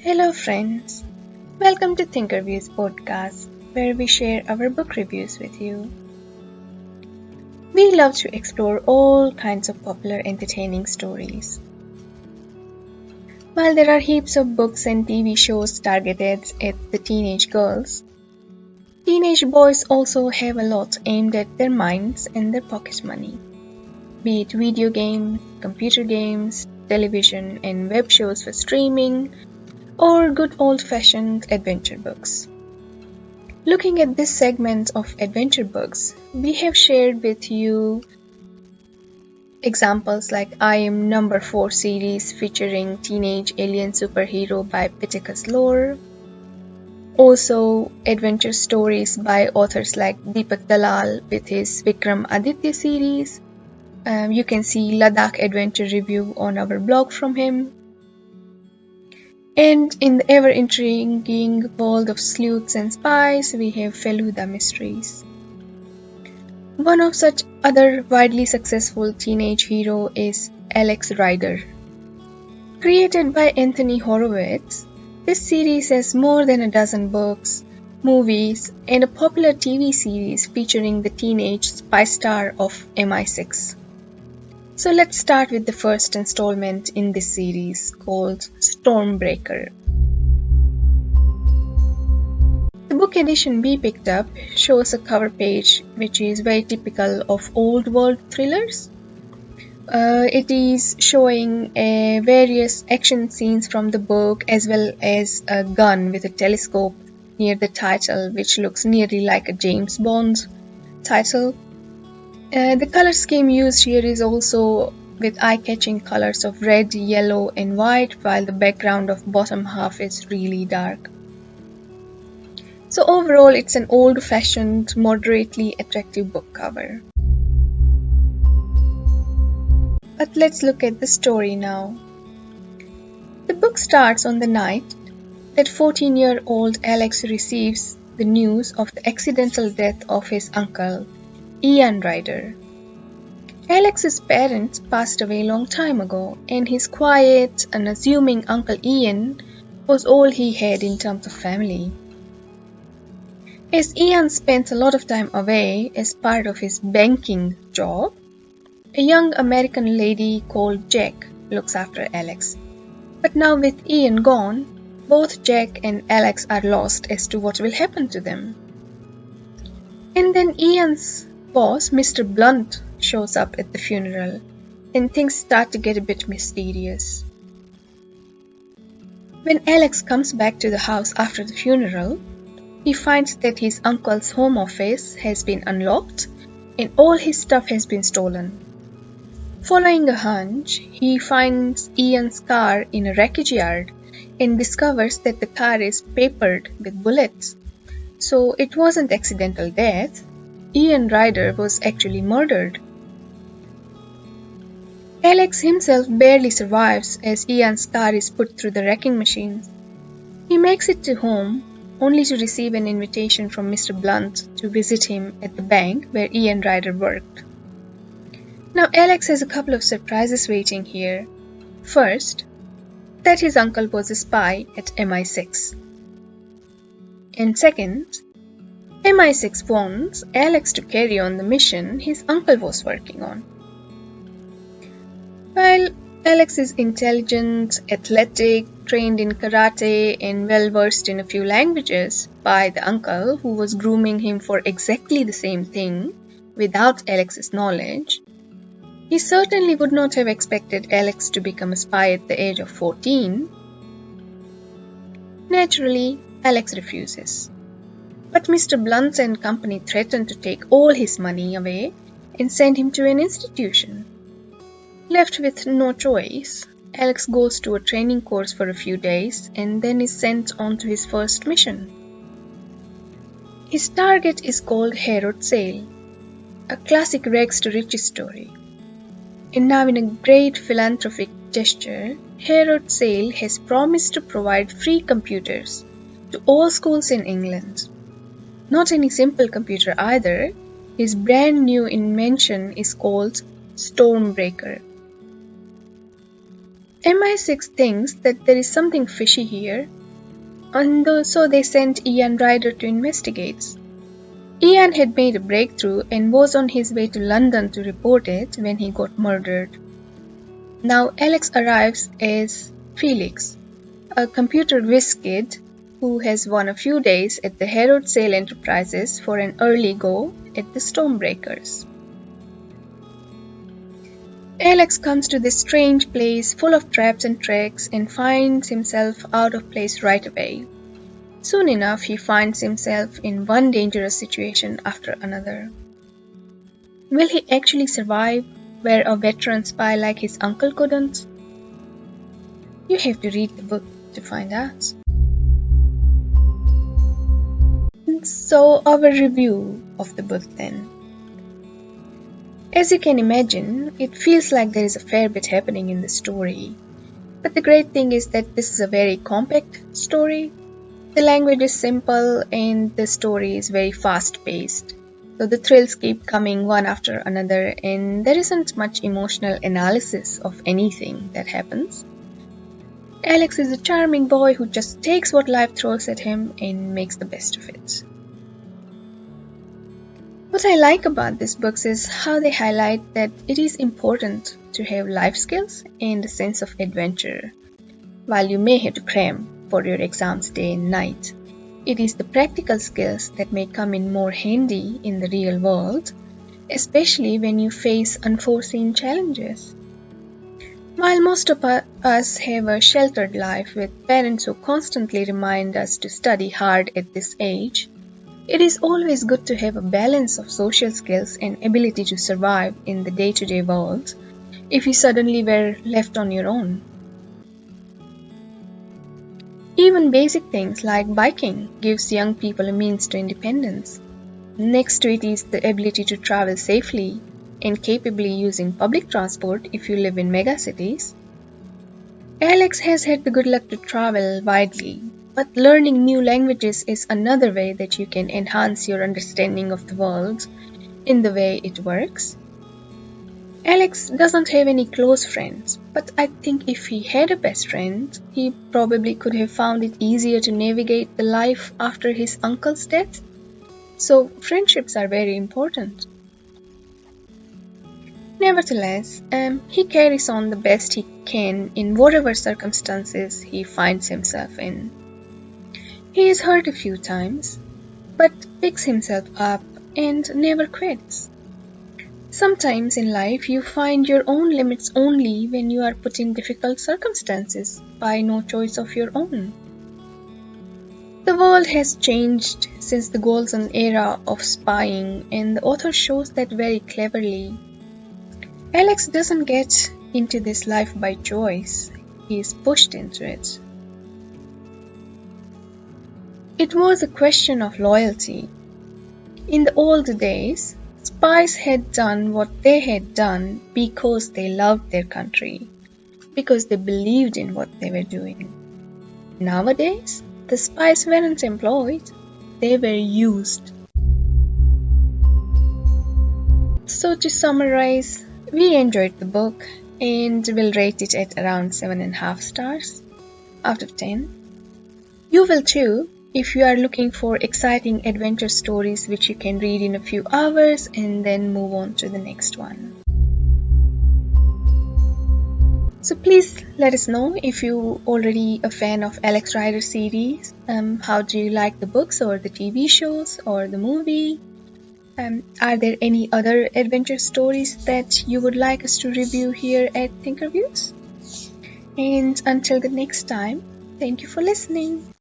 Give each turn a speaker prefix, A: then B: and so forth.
A: Hello friends, welcome to ThinkerViews podcast where we share our book reviews with you. We love to explore all kinds of popular entertaining stories. While there are heaps of books and TV shows targeted at the teenage girls, teenage boys also have a lot aimed at their minds and their pocket money, be it video games, computer games, television and web shows for streaming, or good old-fashioned adventure books. Looking at this segment of adventure books, we have shared with you examples like I Am Number 4 series featuring teenage alien superhero by Pittacus Lore, also adventure stories by authors like Deepak Dalal with his Vikram Aditya series. You can see Ladakh adventure review on our blog from him. And in the ever-intriguing world of sleuths and spies, we have Feluda mysteries. One of such other widely successful teenage hero is Alex Rider. Created by Anthony Horowitz, this series has more than a dozen books, movies, and a popular TV series featuring the teenage spy star of MI6. So let's start with the first installment in this series called Stormbreaker. The book edition we picked up shows a cover page which is very typical of old world thrillers. It is showing various action scenes from the book as well as a gun with a telescope near the title, which looks nearly like a James Bond title. The color scheme used here is also with eye-catching colors of red, yellow and white, while the background of bottom half is really dark. So overall it's an old-fashioned, moderately attractive book cover. But let's look at the story now. The book starts on the night that 14-year-old Alex receives the news of the accidental death of his uncle, Ian Rider. Alex's parents passed away a long time ago, and his quiet, unassuming Uncle Ian was all he had in terms of family. As Ian spent a lot of time away as part of his banking job, a young American lady called Jack looks after Alex. But now with Ian gone, both Jack and Alex are lost as to what will happen to them. And then Ian's boss, Mr. Blunt, shows up at the funeral, and things start to get a bit mysterious. When Alex comes back to the house after the funeral, he finds that his uncle's home office has been unlocked and all his stuff has been stolen. Following a hunch, he finds Ian's car in a wreckage yard and discovers that the car is papered with bullets. So it wasn't accidental death. Ian Rider was actually murdered. Alex himself barely survives as Ian's car is put through the wrecking machines. He makes it to home only to receive an invitation from Mr. Blunt to visit him at the bank where Ian Rider worked. Now Alex has a couple of surprises waiting here. First, that his uncle was a spy at MI6. And second, MI6 wants Alex to carry on the mission his uncle was working on. While Alex is intelligent, athletic, trained in karate, and well versed in a few languages by the uncle who was grooming him for exactly the same thing without Alex's knowledge, he certainly would not have expected Alex to become a spy at the age of 14. Naturally, Alex refuses. But Mr. Blunt and company threaten to take all his money away and send him to an institution. Left with no choice, Alex goes to a training course for a few days and then is sent on to his first mission. His target is called Herod Sale, a classic rags to riches story. And now in a great philanthropic gesture, Herod Sale has promised to provide free computers to all schools in England. Not any simple computer either. His brand new invention is called Stormbreaker. MI6 thinks that there is something fishy here, and so they sent Ian Ryder to investigate. Ian had made a breakthrough and was on his way to London to report it when he got murdered. Now Alex arrives as Felix, a computer whiz kid who has won a few days at the Herod Sale Enterprises for an early go at the Stormbreakers. Alex comes to this strange place full of traps and tricks and finds himself out of place right away. Soon enough, he finds himself in one dangerous situation after another. Will he actually survive where a veteran spy like his uncle couldn't? You have to read the book to find out. So, our review of the book then. As you can imagine, it feels like there is a fair bit happening in the story. But the great thing is that this is a very compact story. The language is simple and the story is very fast-paced. So the thrills keep coming one after another and there isn't much emotional analysis of anything that happens. Alex is a charming boy who just takes what life throws at him and makes the best of it. What I like about these books is how they highlight that it is important to have life skills and a sense of adventure. While you may have to cram for your exams day and night, it is the practical skills that may come in more handy in the real world, especially when you face unforeseen challenges. While most of us have a sheltered life with parents who constantly remind us to study hard at this age, it is always good to have a balance of social skills and ability to survive in the day-to-day world if you suddenly were left on your own. Even basic things like biking gives young people a means to independence. Next to it is the ability to travel safely and capably using public transport if you live in megacities. Alex has had the good luck to travel widely, but learning new languages is another way that you can enhance your understanding of the world in the way it works. Alex doesn't have any close friends, but I think if he had a best friend, he probably could have found it easier to navigate the life after his uncle's death. So friendships are very important. Nevertheless, he carries on the best he can in whatever circumstances he finds himself in. He is hurt a few times, but picks himself up and never quits. Sometimes in life you find your own limits only when you are put in difficult circumstances by no choice of your own. The world has changed since the golden era of spying, and the author shows that very cleverly. Alex doesn't get into this life by choice, he is pushed into it. It was a question of loyalty. In the old days, spies had done what they had done because they loved their country, because they believed in what they were doing. Nowadays, the spies weren't employed, they were used. So to summarize, we enjoyed the book and will rate it at around 7.5 stars out of 10. You will too if you are looking for exciting adventure stories which you can read in a few hours and then move on to the next one. So please let us know if you're already a fan of Alex Rider series. How do you like the books or the TV shows or the movie? Are there any other adventure stories that you would like us to review here at ThinkerViews? And until the next time, thank you for listening.